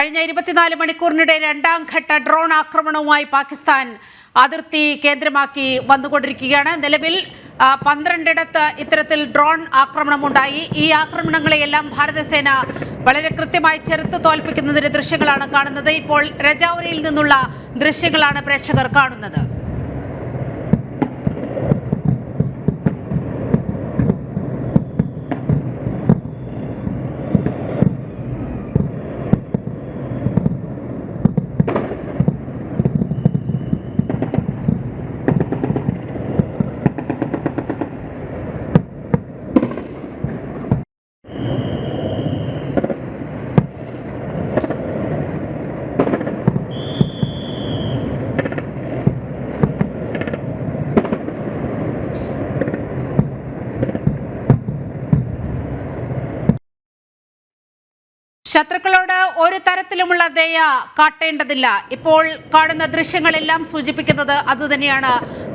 കഴിഞ്ഞ 24 മണിക്കൂറിനിടെ രണ്ടാം ഘട്ട ഡ്രോൺ ആക്രമണവുമായി പാകിസ്ഥാൻ അതിർത്തി കേന്ദ്രമാക്കി വന്നുകൊണ്ടിരിക്കുകയാണ്. നിലവിൽ 12 ഇത്തരത്തിൽ ഡ്രോൺ ആക്രമണമുണ്ടായി. ഈ ആക്രമണങ്ങളെയെല്ലാം ഭാരതസേന വളരെ കൃത്യമായി ചെറുത്തു തോൽപ്പിക്കുന്നതിന്റെ ദൃശ്യങ്ങളാണ് കാണുന്നത്. ഇപ്പോൾ രജൌരിയിൽ നിന്നുള്ള ദൃശ്യങ്ങളാണ് പ്രേക്ഷകർ കാണുന്നത്. ശത്രുക്കളോട് ഒരു തരത്തിലുമുള്ള ദയ കാട്ടേണ്ടതില്ല. ഇപ്പോൾ കാണുന്ന ദൃശ്യങ്ങളെല്ലാം സൂചിപ്പിക്കുന്നത് അതുതന്നെയാണ്.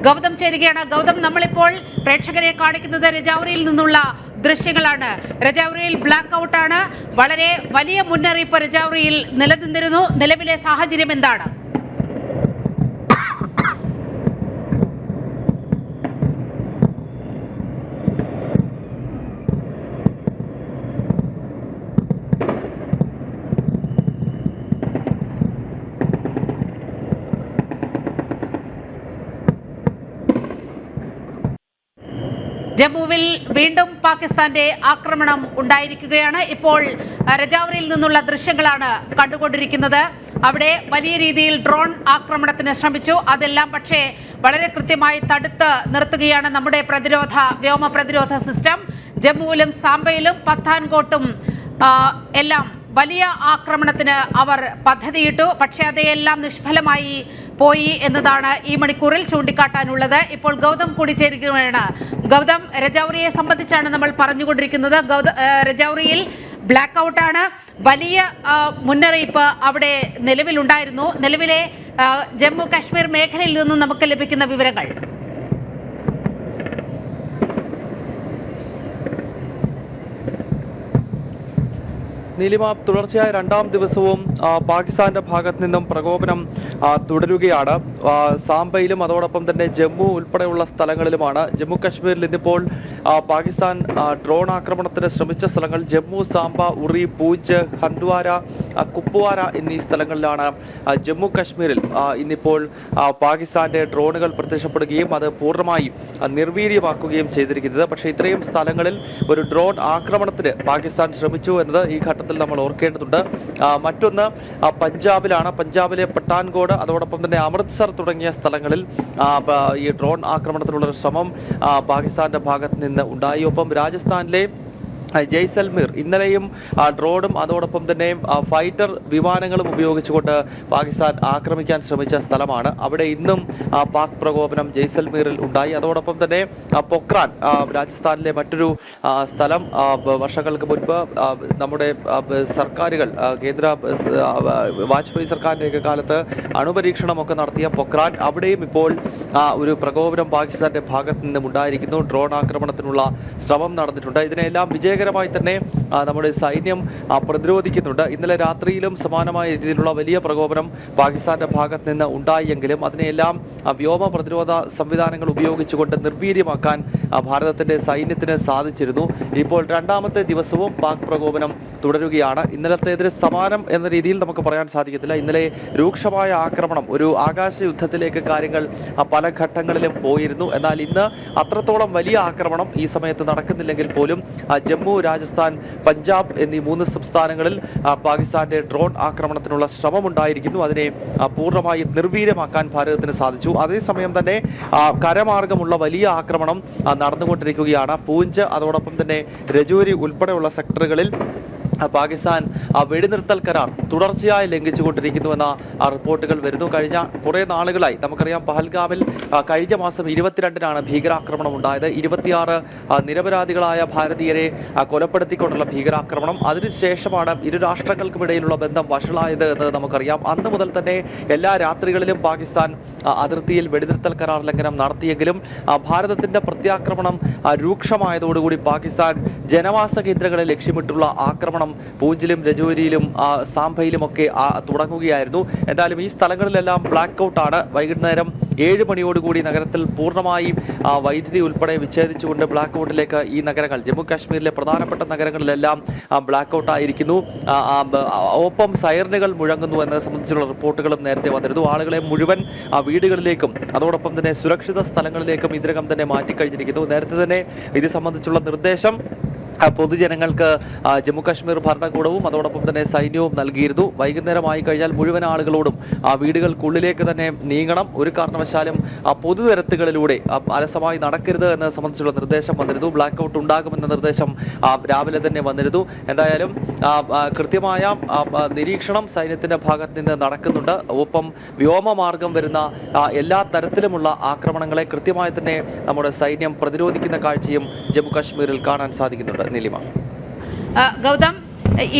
ഗൗതം ചേരുകയാണ്. ഗൗതം, നമ്മളിപ്പോൾ പ്രേക്ഷകരെ കാണിക്കുന്നത് രജൌരിയിൽ നിന്നുള്ള ദൃശ്യങ്ങളാണ്. രജൌരിയിൽ ബ്ലാക്ക് ഔട്ടാണ്. വളരെ വലിയ മുന്നറിയിപ്പ് രജൌരിയിൽ നിലനിന്നിരുന്നു. നിലവിലെ സാഹചര്യം എന്താണ്? ജമ്മുവിൽ വീണ്ടും പാകിസ്ഥാന്റെ ആക്രമണം ഉണ്ടായിരിക്കുകയാണ്. ഇപ്പോൾ രജൌരിയിൽ നിന്നുള്ള ദൃശ്യങ്ങളാണ് കണ്ടുകൊണ്ടിരിക്കുന്നത്. അവിടെ വലിയ രീതിയിൽ ഡ്രോൺ ആക്രമണത്തിന് ശ്രമിച്ചു. അതെല്ലാം പക്ഷേ വളരെ കൃത്യമായി തടുത്ത് നിർത്തുകയാണ് നമ്മുടെ വ്യോമ പ്രതിരോധ സിസ്റ്റം. ജമ്മുവിലും സാംബയിലും പത്താൻകോട്ടും എല്ലാം വലിയ ആക്രമണത്തിന് അവർ പദ്ധതിയിട്ടു. പക്ഷേ അതെല്ലാം നിഷ്ഫലമായി പോയി എന്നതാണ് ഈ മണിക്കൂറിൽ ചൂണ്ടിക്കാട്ടാനുള്ളത്. ഇപ്പോൾ ഗൗതം കൂടി ചേരുകയാണ്. ഗൗതം, രജൌരിയെ സംബന്ധിച്ചാണ് നമ്മൾ പറഞ്ഞുകൊണ്ടിരിക്കുന്നത്. രജൌരിയിൽ ബ്ലാക്ക് ഔട്ടാണ്. വലിയ മുന്നറിയിപ്പ് അവിടെ നിലവിലുണ്ടായിരുന്നു. നിലവിലെ ജമ്മു കാശ്മീർ മേഖലയിൽ നിന്നും നമുക്ക് ലഭിക്കുന്ന വിവരങ്ങൾ. നീലിമ, തുടർച്ചയായ രണ്ടാം ദിവസവും പാകിസ്ഥാന്റെ ഭാഗത്ത് നിന്നും പ്രകോപനം തുടരുകയാണ്. സാംബയിലും അതോടൊപ്പം തന്നെ ജമ്മു ഉൾപ്പെടെയുള്ള സ്ഥലങ്ങളിലുമാണ്. ജമ്മു കാശ്മീരിൽ ഇന്നിപ്പോൾ പാകിസ്ഥാൻ ഡ്രോൺ ആക്രമണത്തിന് ശ്രമിച്ച സ്ഥലങ്ങൾ ജമ്മു, സാംബ, ഉറി, പൂഞ്ച്, ഹന്ദ്വാര, കുപ്വാര എന്നീ സ്ഥലങ്ങളിലാണ്. ജമ്മു കാശ്മീരിൽ ഇന്നിപ്പോൾ പാകിസ്ഥാന്റെ ഡ്രോണുകൾ പ്രത്യക്ഷപ്പെടുകയും അത് പൂർണ്ണമായും നിർവീര്യമാക്കുകയും ചെയ്തിരിക്കുന്നത്. പക്ഷേ ഇത്രയും സ്ഥലങ്ങളിൽ ഒരു ഡ്രോൺ ആക്രമണത്തിന് പാകിസ്ഥാൻ ശ്രമിച്ചു എന്നത് ഈ ഘട്ടത്തിൽ നമ്മൾ ഓർക്കേണ്ടതുണ്ട്. മറ്റൊന്ന് പഞ്ചാബിലാണ്. പഞ്ചാബിലെ പട്ടാൻകോട് അതോടൊപ്പം തന്നെ അമൃത്സർ തുടങ്ങിയ സ്ഥലങ്ങളിൽ ഈ ഡ്രോൺ ആക്രമണത്തിനുള്ള ശ്രമം പാകിസ്ഥാന്റെ ഭാഗത്ത് നിന്ന് ഉണ്ടായി. ഒപ്പം രാജസ്ഥാനിലെ ജയ്സൽമീർ ഇന്നലെയും ഡ്രോണും അതോടൊപ്പം തന്നെ ഫൈറ്റർ വിമാനങ്ങളും ഉപയോഗിച്ചുകൊണ്ട് പാകിസ്ഥാൻ ആക്രമിക്കാൻ ശ്രമിച്ച സ്ഥലമാണ്. അവിടെ ഇന്നും പാക് പ്രകോപനം ജയ്സൽമീറിൽ ഉണ്ടായി. അതോടൊപ്പം തന്നെ പൊക്രാൻ, രാജസ്ഥാനിലെ മറ്റൊരു സ്ഥലം, വർഷങ്ങൾക്ക് മുൻപ് നമ്മുടെ സർക്കാരുകൾ, കേന്ദ്ര വാജ്പേയി സർക്കാരിൻ്റെയൊക്കെ കാലത്ത് അണുപരീക്ഷണമൊക്കെ നടത്തിയ പൊക്രാൻ, അവിടെയും ഇപ്പോൾ ഒരു പ്രകോപനം പാകിസ്ഥാന്റെ ഭാഗത്ത് നിന്നും ഉണ്ടായിരിക്കുന്നു. ഡ്രോൺ ആക്രമണത്തിനുള്ള ശ്രമം നടന്നിട്ടുണ്ട്. ഇതിനെല്ലാം വിജയകരമായി തന്നെ നമ്മുടെ സൈന്യം പ്രതിരോധിക്കുന്നുണ്ട്. ഇന്നലെ രാത്രിയിലും സമാനമായ രീതിയിലുള്ള വലിയ പ്രകോപനം പാകിസ്ഥാന്റെ ഭാഗത്ത് നിന്ന് ഉണ്ടായെങ്കിലും അതിനെല്ലാം വ്യോമ പ്രതിരോധ സംവിധാനങ്ങൾ ഉപയോഗിച്ചുകൊണ്ട് നിർവീര്യമാക്കാൻ ഭാരതത്തിന്റെ സൈന്യത്തിന് സാധിച്ചിരുന്നു. ഇപ്പോൾ രണ്ടാമത്തെ ദിവസവും പാക് പ്രകോപനം തുടരുകയാണ്. ഇന്നലത്തേതിന് സമാനം എന്ന രീതിയിൽ നമുക്ക് പറയാൻ സാധിക്കത്തില്ല. ഇന്നലെ രൂക്ഷമായ ആക്രമണം, ഒരു ആകാശ യുദ്ധത്തിലേക്ക് കാര്യങ്ങൾ പല ഘട്ടങ്ങളിലും പോയിരുന്നു. എന്നാൽ ഇന്ന് അത്രത്തോളം വലിയ ആക്രമണം ഈ സമയത്ത് നടക്കുന്നില്ലെങ്കിൽ പോലും ജമ്മു, രാജസ്ഥാൻ, പഞ്ചാബ് എന്നീ 3 സംസ്ഥാനങ്ങളിൽ പാകിസ്ഥാന്റെ ഡ്രോൺ ആക്രമണത്തിനുള്ള ശ്രമമുണ്ടായിരിക്കുന്നു. അതിനെ പൂർണ്ണമായും നിർവീര്യമാക്കാൻ ഭാരതത്തിന് സാധിച്ചു. അതേസമയം തന്നെ കരമാർഗമുള്ള വലിയ ആക്രമണം നടന്നുകൊണ്ടിരിക്കുകയാണ്. പൂഞ്ച് അതോടൊപ്പം തന്നെ രജൌരി ഉൾപ്പെടെയുള്ള സെക്ടറുകളിൽ പാകിസ്ഥാൻ വെടിനിർത്തൽ കരാർ തുടർച്ചയായി ലംഘിച്ചുകൊണ്ടിരിക്കുന്നുവെന്ന റിപ്പോർട്ടുകൾ വരുന്നു. കഴിഞ്ഞ കുറേ നാളുകളായി നമുക്കറിയാം, പഹൽഗാമിൽ കഴിഞ്ഞ മാസം 22-നാണ് ഭീകരാക്രമണം ഉണ്ടായത്. 26 നിരപരാധികളായ ഭാരതീയരെ കൊലപ്പെടുത്തിക്കൊണ്ടുള്ള ഭീകരാക്രമണം. അതിനുശേഷമാണ് ഇരു രാഷ്ട്രങ്ങൾക്കുമിടയിലുള്ള ബന്ധം വഷളായത് എന്ന് നമുക്കറിയാം. അന്ന് മുതൽ തന്നെ എല്ലാ രാത്രികളിലും പാകിസ്ഥാൻ അതിർത്തിയിൽ വെടിനിർത്തൽ കരാർ ലംഘനം നടത്തിയെങ്കിലും ഭാരതത്തിന്റെ പ്രത്യാക്രമണം രൂക്ഷമായതോടുകൂടി പാകിസ്ഥാൻ ജനവാസ കേന്ദ്രങ്ങളെ ലക്ഷ്യമിട്ടുള്ള ആക്രമണം പൂഞ്ചിലും രജൌരിയിലും സാംബയിലുമൊക്കെ തുടങ്ങുകയായിരുന്നു. എന്തായാലും ഈ സ്ഥലങ്ങളിലെല്ലാം ബ്ലാക്ക് ഔട്ടാണ്. വൈകുന്നേരം 7 മണിയോടുകൂടി നഗരത്തിൽ പൂർണ്ണമായും വൈദ്യുതി ഉൾപ്പെടെ വിച്ഛേദിച്ചുകൊണ്ട് ബ്ലാക്ക് ഔട്ടിലേക്ക് ഈ നഗരങ്ങൾ ജമ്മു കാശ്മീരിലെ പ്രധാനപ്പെട്ട നഗരങ്ങളിലെല്ലാം ബ്ലാക്ക് ഔട്ട് ആയിരിക്കുന്നു. ഒപ്പം സൈറനുകൾ മുഴങ്ങുന്നു എന്നത് സംബന്ധിച്ചുള്ള റിപ്പോർട്ടുകളും നേരത്തെ വന്നിരുന്നു. ആളുകളെ മുഴുവൻ വീടുകളിലേക്കും അതോടൊപ്പം തന്നെ സുരക്ഷിത സ്ഥലങ്ങളിലേക്കും ഇതിനകം തന്നെ മാറ്റിക്കഴിഞ്ഞിരിക്കുന്നു. നേരത്തെ തന്നെ ഇത് സംബന്ധിച്ചുള്ള നിർദ്ദേശം പൊതുജനങ്ങൾക്ക് ജമ്മു കാശ്മീർ ഭരണകൂടവും അതോടൊപ്പം തന്നെ സൈന്യവും നൽകിയിരുന്നു. വൈകുന്നേരമായി കഴിഞ്ഞാൽ മുഴുവൻ ആളുകളോടും വീടുകൾക്കുള്ളിലേക്ക് തന്നെ നീങ്ങണം, ഒരു കാരണവശാലും പൊതുനിരത്തുകളിലൂടെ അലസമായി നടക്കരുത് എന്നത് സംബന്ധിച്ചുള്ള നിർദ്ദേശം വന്നിരുന്നു. ബ്ലാക്ക് ഔട്ട് ഉണ്ടാകുമെന്ന നിർദ്ദേശം രാവിലെ തന്നെ വന്നിരുന്നു. എന്തായാലും കൃത്യമായ നിരീക്ഷണം സൈന്യത്തിന്റെ ഭാഗത്ത് നിന്ന് നടക്കുന്നുണ്ട്. ഒപ്പം വ്യോമമാർഗം വരുന്ന എല്ലാ തരത്തിലുമുള്ള ആക്രമണങ്ങളെ കൃത്യമായി തന്നെ നമ്മുടെ സൈന്യം പ്രതിരോധിക്കുന്ന കാഴ്ചയും ജമ്മു കാശ്മീരിൽ കാണാൻ സാധിക്കുന്നുണ്ട്. നീലിമ, ഗൗതം,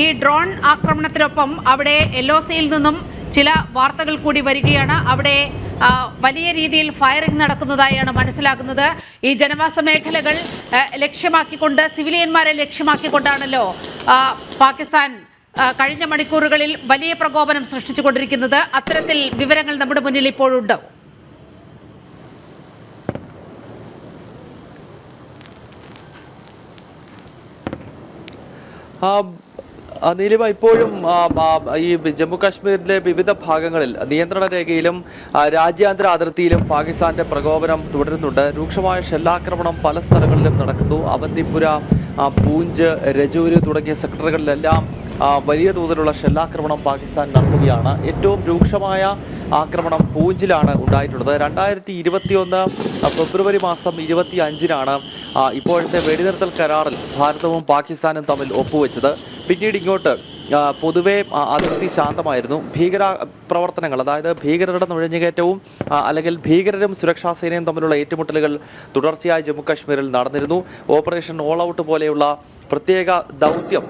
ഈ ഡ്രോൺ ആക്രമണത്തിനൊപ്പം അവിടെ LOCയിൽ നിന്നും ചില വാർത്തകൾ കൂടി വരികയാണ്. അവിടെ വലിയ രീതിയിൽ ഫയറിംഗ് നടക്കുന്നതായാണ് മനസ്സിലാക്കുന്നത്. ഈ ജനവാസ മേഖലകൾ ലക്ഷ്യമാക്കിക്കൊണ്ട്, സിവിലിയന്മാരെ ലക്ഷ്യമാക്കിക്കൊണ്ടാണല്ലോ പാകിസ്ഥാൻ കഴിഞ്ഞ മണിക്കൂറുകളിൽ വലിയ പ്രകോപനം സൃഷ്ടിച്ചുകൊണ്ടിരിക്കുന്നത്. അത്തരത്തിൽ വിവരങ്ങൾ നമ്മുടെ മുന്നിൽ ഇപ്പോഴുണ്ടോ? നീലിമ, ഇപ്പോഴും ഈ ജമ്മു കാശ്മീരിലെ വിവിധ ഭാഗങ്ങളിൽ നിയന്ത്രണ രേഖയിലും രാജ്യാന്തര അതിർത്തിയിലും പാകിസ്ഥാന്റെ പ്രകോപനം തുടരുന്നുണ്ട്. രൂക്ഷമായ ഷെല്ലാക്രമണം പല സ്ഥലങ്ങളിലും നടക്കുന്നു. അവന്തിപുര, പൂഞ്ച്, രജൌരി തുടങ്ങിയ സെക്ടറുകളിലെല്ലാം വലിയ തോതിലുള്ള ഷെല്ലാക്രമണം പാകിസ്ഥാൻ നടത്തുകയാണ്. ഏറ്റവും രൂക്ഷമായ ആക്രമണം പൂഞ്ചിലാണ് ഉണ്ടായിട്ടുള്ളത്. 2021 ഫെബ്രുവരി മാസം 25-നാണ് ഇപ്പോഴത്തെ വെടിനിർത്തൽ കരാറിൽ ഭാരതവും പാകിസ്ഥാനും തമ്മിൽ ഒപ്പുവെച്ചത്. പിന്നീട് ഇങ്ങോട്ട് പൊതുവെ അതിർത്തി ശാന്തമായിരുന്നു. ഭീകര പ്രവർത്തനങ്ങൾ, അതായത് ഭീകരരുടെ നുഴഞ്ഞുകയറ്റവും അല്ലെങ്കിൽ ഭീകരരും സുരക്ഷാ സേനയും തമ്മിലുള്ള ഏറ്റുമുട്ടലുകൾ തുടർച്ചയായി ജമ്മു കാശ്മീരിൽ നടന്നിരുന്നു. ഓപ്പറേഷൻ ഓൾ ഔട്ട് പോലെയുള്ള പ്രത്യേക ദൗത്യം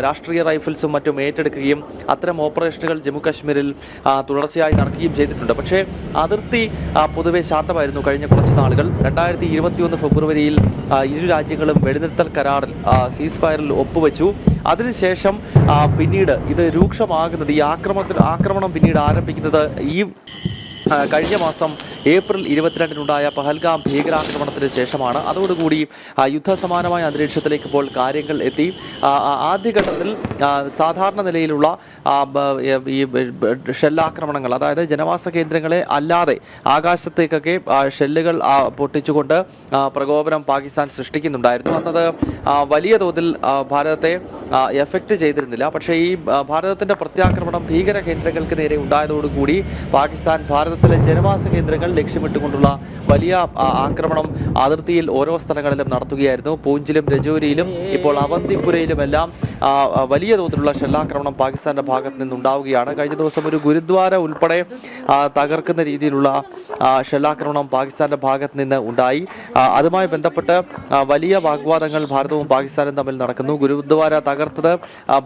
രാഷ്ട്രീയ റൈഫിൾസും മറ്റും ഏറ്റെടുക്കുകയും അത്തരം ഓപ്പറേഷനുകൾ ജമ്മു കാശ്മീരിൽ തുടർച്ചയായി നടക്കുകയും ചെയ്തിട്ടുണ്ട്. പക്ഷേ അതിർത്തി പൊതുവെ ശാന്തമായിരുന്നു കഴിഞ്ഞ കുറച്ച് നാളുകൾ. 2021 ഫെബ്രുവരിയിൽ ഇരു രാജ്യങ്ങളും വെടിനിർത്തൽ കരാറിൽ സീസ് ഫയറിൽ ഒപ്പുവെച്ചു. അതിനുശേഷം പിന്നീട് ഇത് രൂക്ഷമാകുന്നത്, ഈ ആക്രമണം പിന്നീട് ആരംഭിക്കുന്നത് ഈ കഴിഞ്ഞ മാസം ഏപ്രിൽ 22-നുണ്ടായ പഹൽഗാം ഭീകരാക്രമണത്തിന് ശേഷമാണ്. അതോടുകൂടി യുദ്ധസമാനമായ അന്തരീക്ഷത്തിലേക്ക് ഇപ്പോൾ കാര്യങ്ങൾ എത്തി. ആദ്യഘട്ടത്തിൽ സാധാരണ നിലയിലുള്ള ഈ ഷെല്ലാക്രമണങ്ങൾ, അതായത് ജനവാസ കേന്ദ്രങ്ങളെ അല്ലാതെ ആകാശത്തേക്കൊക്കെ ഷെല്ലുകൾ പൊട്ടിച്ചുകൊണ്ട് പ്രകോപനം പാകിസ്ഥാൻ സൃഷ്ടിക്കുന്നുണ്ടായിരുന്നു. അന്നത് വലിയ തോതിൽ ഭാരതത്തെ എഫക്റ്റ് ചെയ്തിരുന്നില്ല. പക്ഷേ ഈ ഭാരതത്തിന്റെ പ്രത്യാക്രമണം ഭീകര കേന്ദ്രങ്ങൾക്ക് നേരെ ഉണ്ടായതോടുകൂടി പാകിസ്ഥാൻ ഭാരതത്തിലെ ജനവാസ കേന്ദ്രങ്ങൾ ലക്ഷ്യമിട്ടുകൊണ്ടുള്ള വലിയ ആക്രമണം അതിർത്തിയിൽ ഓരോ സ്ഥലങ്ങളിലും നടത്തുകയായിരുന്നു. പൂഞ്ചിലും രജൌരിയിലും ഇപ്പോൾ അവന്തിപുരയിലുമെല്ലാം വലിയ തോതിലുള്ള ഷെല്ലാക്രമണം പാകിസ്ഥാന്റെ ഭാഗത്ത് നിന്നുണ്ടാവുകയാണ്. കഴിഞ്ഞ ദിവസം ഒരു ഗുരുദ്വാര ഉൾപ്പെടെ തകർക്കുന്ന രീതിയിലുള്ള ഷെല്ലാക്രമണം പാകിസ്ഥാന്റെ ഭാഗത്ത് നിന്ന് ഉണ്ടായി. അതുമായി ബന്ധപ്പെട്ട് വലിയ വാഗ്വാദങ്ങൾ ഭാരതവും പാകിസ്ഥാനും തമ്മിൽ നടക്കുന്നു. ഗുരുദ്വാര തകർത്തത്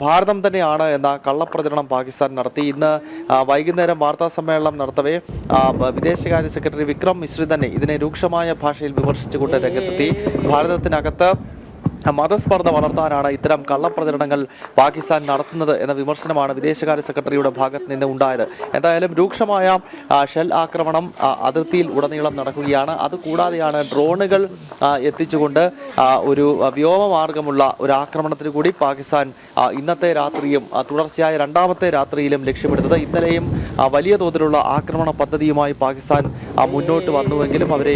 ഭാരതം തന്നെയാണ് എന്ന കള്ളപ്രചരണം പാകിസ്ഥാൻ നടത്തി. ഇന്ന് വൈകുന്നേരം വാർത്താ സമ്മേളനം നടത്തവേ വിദേശകാര്യ സെക്രട്ടറി വിക്രം മിശ്രി തന്നെ ഇതിനെ രൂക്ഷമായ ഭാഷയിൽ വിമർശിച്ചുകൊണ്ട് രംഗത്തെത്തി. ഭാരതത്തിനകത്ത് മതസ്പർദ്ധ വളർത്താനാണ് ഇത്തരം കള്ളപ്രചരണങ്ങൾ പാകിസ്ഥാൻ നടത്തുന്നത് എന്ന വിമർശനമാണ് വിദേശകാര്യ സെക്രട്ടറിയുടെ ഭാഗത്ത് നിന്ന് ഉണ്ടായത്. എന്തായാലും രൂക്ഷമായ ഷെൽ ആക്രമണം അതിർത്തിയിൽ ഉടനീളം നടക്കുകയാണ്. അതുകൂടാതെയാണ് ഡ്രോണുകൾ എത്തിച്ചുകൊണ്ട് ഒരു വ്യോമമാർഗമുള്ള ഒരു ആക്രമണത്തിന് കൂടി പാകിസ്ഥാൻ ഇന്നത്തെ രാത്രിയും തുടർച്ചയായ രണ്ടാമത്തെ രാത്രിയിലും ലക്ഷ്യമിടുന്നത്. ഇന്നലെയും വലിയ തോതിലുള്ള ആക്രമണ പദ്ധതിയുമായി പാകിസ്ഥാൻ മുന്നോട്ട് വന്നുവെങ്കിലും അവരെ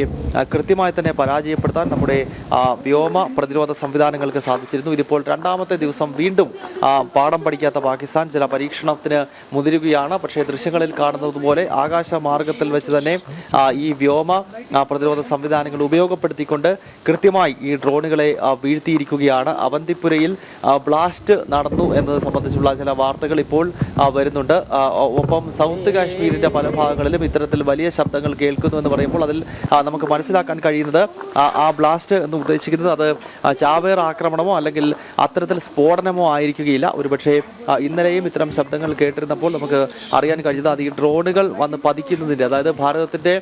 കൃത്യമായി തന്നെ പരാജയപ്പെടുത്താൻ നമ്മുടെ വ്യോമ പ്രതിരോധ സംവിധാനങ്ങൾക്ക് സാധിച്ചിരുന്നു. ഇതിപ്പോൾ രണ്ടാമത്തെ ദിവസം വീണ്ടും പാഠം പഠിക്കാത്ത പാകിസ്ഥാൻ ചില പരീക്ഷണത്തിന് മുതിരുകയാണ്. പക്ഷേ ദൃശ്യങ്ങളിൽ കാണുന്നത് പോലെ ആകാശ മാർഗത്തിൽ വെച്ച് തന്നെ ഈ വ്യോമ പ്രതിരോധ സംവിധാനങ്ങൾ ഉപയോഗപ്പെടുത്തിക്കൊണ്ട് കൃത്യമായി ഈ ഡ്രോണുകളെ വീഴ്ത്തിയിരിക്കുകയാണ്. അവന്തിപുരയിൽ ബ്ലാസ്റ്റ് നടന്നു എന്നത് സംബന്ധിച്ചുള്ള ചില വാർത്തകൾ ഇപ്പോൾ വരുന്നുണ്ട്. ഒപ്പം സൗത്ത് കാശ്മീരിന്റെ പല ഭാഗങ്ങളിലും ഇത്തരത്തിൽ വലിയ ശബ്ദങ്ങൾ കേൾക്കുന്നു എന്ന് പറയുമ്പോൾ അതിൽ നമുക്ക് മനസ്സിലാക്കാൻ കഴിയുന്നത് ആ ബ്ലാസ്റ്റ് എന്ന് ഉദ്ദേശിക്കുന്നത് അത് ചാവേർ ആക്രമണമോ അല്ലെങ്കിൽ അത്തരത്തിൽ സ്ഫോടനമോ ആയിരിക്കുകയില്ല. ഒരുപക്ഷെ ഇന്നലെയും ഇത്തരം ശബ്ദങ്ങൾ കേട്ടിരുന്നപ്പോൾ നമുക്ക് അറിയാൻ കഴിഞ്ഞത് അത് ഈ ഡ്രോണുകൾ വന്ന് പതിക്കുന്നതിൻ്റെ, അതായത് ഭാരതത്തിൻ്റെ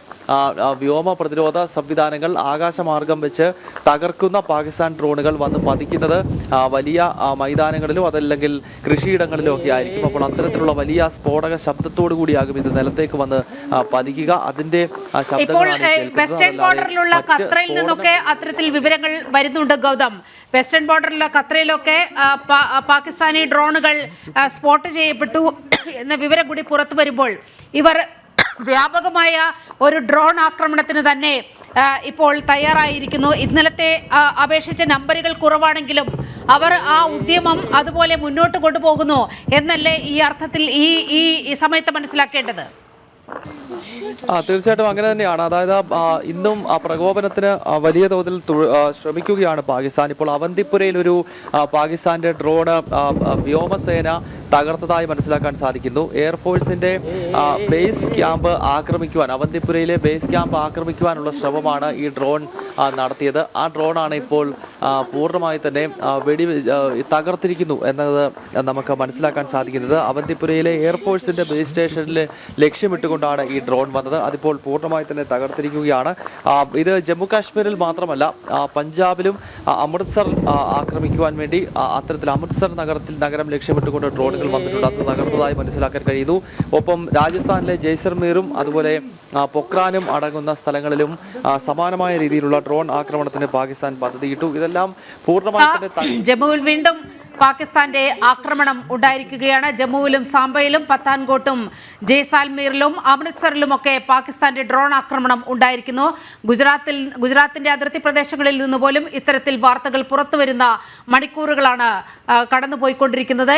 വ്യോമ പ്രതിരോധ സംവിധാനങ്ങൾ ആകാശമാർഗം വെച്ച് തകർക്കുന്ന പാകിസ്ഥാൻ ഡ്രോണുകൾ വന്ന് പതിക്കുന്നത് വലിയ മൈതാനങ്ങളിലും അതല്ലെങ്കിൽ കൃഷിയിടങ്ങളിലും ഒക്കെ ആയിരിക്കും. അപ്പോൾ അത്തരത്തിലുള്ള വലിയ സ്ഫോടക ശബ്ദത്തോടു കൂടിയാകും ഇത് നിലത്തേക്ക് വന്ന് പതിക്കുക. അതിന്റെ വെസ്റ്റേൺ ബോർഡറിലുള്ള ഖത്തറിൽ നിന്നൊക്കെ അത്തരത്തിൽ വിവരങ്ങൾ വരുന്നുണ്ട് ഗൗതം. വെസ്റ്റേൺ ബോർഡറിലുള്ള ഖത്തറിലൊക്കെ പാകിസ്ഥാനി ഡ്രോണുകൾ സ്പോട്ട് ചെയ്യപ്പെട്ടു എന്ന വിവരം കൂടി പുറത്തു വരുമ്പോൾ ഇവർ വ്യാപകമായ ഒരു ഡ്രോൺ ആക്രമണത്തിന് തന്നെ ഇപ്പോൾ തയ്യാറായിരിക്കുന്നു. ഇന്നലത്തെ അപേക്ഷിച്ച് നമ്പറുകൾ കുറവാണെങ്കിലും അവർ ആ ഉദ്യമം അതുപോലെ മുന്നോട്ട് കൊണ്ടുപോകുന്നു എന്നല്ലേ ഈ അർത്ഥത്തിൽ ഈ സമയത്ത് മനസ്സിലാക്കേണ്ടത്? തീർച്ചയായിട്ടും അങ്ങനെ തന്നെയാണ്. അതായത് ഇന്നും ആ പ്രകോപനത്തിന് വലിയ തോതിൽ ശ്രമിക്കുകയാണ് പാകിസ്ഥാൻ. ഇപ്പോൾ അവന്തിപ്പുരയിൽ ഒരു പാകിസ്ഥാന്റെ ഡ്രോണ് വ്യോമസേന തകർത്തതായി മനസ്സിലാക്കാൻ സാധിക്കുന്നു. എയർഫോഴ്സിന്റെ ബേസ് ക്യാമ്പ് ആക്രമിക്കുവാൻ, അവന്തിപ്പുരയിലെ ബേസ് ക്യാമ്പ് ആക്രമിക്കുവാനുള്ള ശ്രമമാണ് ഈ ഡ്രോൺ നടത്തിയത്. ആ ഡ്രോണാണ് ഇപ്പോൾ പൂർണ്ണമായി തന്നെ തകർത്തിരിക്കുന്നു എന്നത് നമുക്ക് മനസ്സിലാക്കാൻ സാധിക്കുന്നത്. അവന്തിപ്പുരയിലെ എയർഫോഴ്സിന്റെ ബേസ് സ്റ്റേഷനിൽ ലക്ഷ്യമിട്ടുകൊണ്ടാണ് ഈ ഡ്രോൺ വന്നത്. അതിപ്പോൾ പൂർണ്ണമായി തന്നെ തകർത്തിരിക്കുകയാണ്. ഇത് ജമ്മു കാശ്മീരിൽ മാത്രമല്ല, പഞ്ചാബിലും അമൃത്സർ ആക്രമിക്കുവാൻ വേണ്ടി അത്തരത്തിൽ അമൃത്സർ നഗരം ലക്ഷ്യമിട്ടുകൊണ്ട് ഡ്രോണുകൾ വന്നിട്ടുണ്ട്. അത് തകർത്തതായി മനസ്സിലാക്കാൻ കഴിയുന്നു. ഒപ്പം രാജസ്ഥാനിലെ ജയ്സൽമീറും അതുപോലെ പൊക്രാനും അടങ്ങുന്ന സ്ഥലങ്ങളിലും സമാനമായ രീതിയിലുള്ള ഡ്രോൺ ആക്രമണത്തിന് പാകിസ്ഥാൻ പദ്ധതിയിട്ടു. ഇതെല്ലാം പൂർണ്ണമായി ജമ്മുവിൽ വീണ്ടും പാകിസ്ഥാന്റെ ആക്രമണം ഉണ്ടായിരിക്കുകയാണ്. ജമ്മുവിലും സാംബയിലും പത്താൻകോട്ടും ജയ്സാൽമീറിലും അമൃത്സറിലുമൊക്കെ പാകിസ്ഥാന്റെ ഡ്രോൺ ആക്രമണം ഉണ്ടായിരിക്കുന്നു. ഗുജറാത്തിന്റെ അതിർത്തി പ്രദേശങ്ങളിൽ നിന്ന് പോലും ഇത്തരത്തിൽ വാർത്തകൾ പുറത്തുവരുന്ന മണിക്കൂറുകളാണ് കടന്നുപോയിക്കൊണ്ടിരിക്കുന്നത്.